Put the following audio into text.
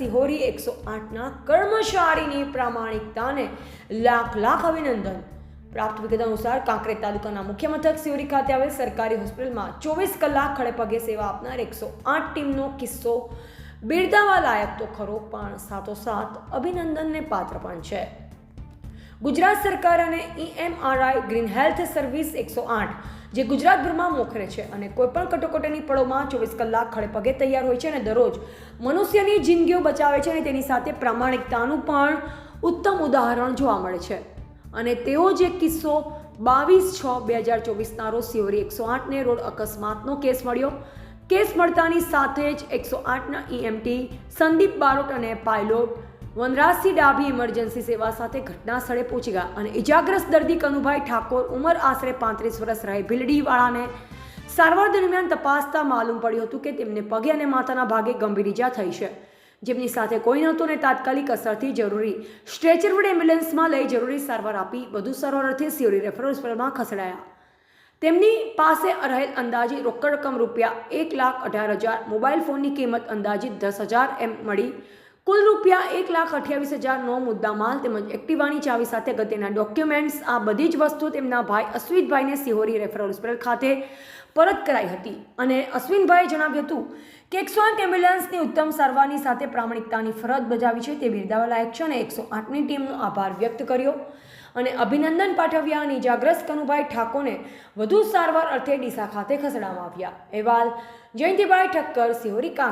સિહોરી 108ના કર્મચારીની પ્રામાણિકતાને લાખ અભિનંદન। પ્રાપ્ત વિગત અનુસાર કાંકરેજ તાલુકાના મુખ્ય મથક સિહોરી ખાતે આવેલ સરકારી હોસ્પિટલમાં 24 કલાક ખડેપગે સેવા આપનાર 108 ટીમનો કિસ્સો બિરદાવવા લાયક તો ખરો, પણ સાથોસાથ અભિનંદનને પાત્ર પણ છે। ગુજરાત સરકાર અને EMRI ગ્રીન હેલ્થ સર્વિસ 108 જે ગુજરાતભરમાં મોખરે છે અને કોઈપણ કટોકટીની પળોમાં 24 કલાક ખડેપગે તૈયાર હોય છે અને દરરોજ મનુષ્યની જિંદગીઓ બચાવે છે અને તેની સાથે પ્રામાણિકતાનું પણ ઉત્તમ ઉદાહરણ જોવા મળે છે। અને તેઓ જ એક કિસ્સો 22/6/2024ના રોજ સિહોરી 108ને રોડ અકસ્માતનો કેસ મળ્યો। કેસ મળતાની સાથે જ 108ના EMT સંદીપ બારોટ અને પાયલોટ વનરાજસિંહ ડાભી ઇમરજન્સી સેવા સાથે ઘટના સ્થળે પહોંચી ગયા અને ઇજાગ્રસ્ત દર્દી કનુભાઈ ઠાકોર ઉંમર આશરે 35 વર્ષ રહે ભીલડીવાળાને સારવાર દરમિયાન તપાસતા માલુમ પડ્યું હતું કે તેમને પગે અને માથાના ભાગે ગંભીર ઇજા થઈ છે, જેમની સાથે કોઈ નહોતું અને તાત્કાલિક અસરથી જરૂરી સ્ટ્રેચર વડે એમ્બ્યુલન્સમાં લઈ જરૂરી સારવાર આપી વધુ સારવાર અર્થે સિહોરી રેફરલ હોસ્પિટલમાં ખસેડાયા। તેમની પાસે રહેલ અંદાજિત રોકડ રકમ ₹1,18,000, મોબાઈલ ફોનની કિંમત અંદાજિત 10,000 એમ મળી કુલ ₹1,28,000નો મુદ્દામાલ તેમજ એક્ટિવાની ચાવી સાથે અગત્યના ડોક્યુમેન્ટ્સ, આ બધી જ વસ્તુ તેમના ભાઈ અશ્વિનભાઈને સિહોરી રેફરલ હોસ્પિટલ ખાતે પરત કરાઈ હતી અને અશ્વિનભાઈએ જણાવ્યું હતું કે 108 એમ્બ્યુલન્સની ઉત્તમ સારવારની સાથે પ્રામાણિકતાની ફરજ બજાવી છે તે બિરદાવવા લાયક છે અને 108ની ટીમનો આભાર વ્યક્ત કર્યો અને અભિનંદન પાઠવ્યા અને ઇજાગ્રસ્ત કનુભાઈ ઠાકોરને વધુ સારવાર અર્થે ડીસા ખાતે ખસેડવામાં આવ્યા। અહેવાલ જયંતિભાઈ ઠક્કર, સિહોરી।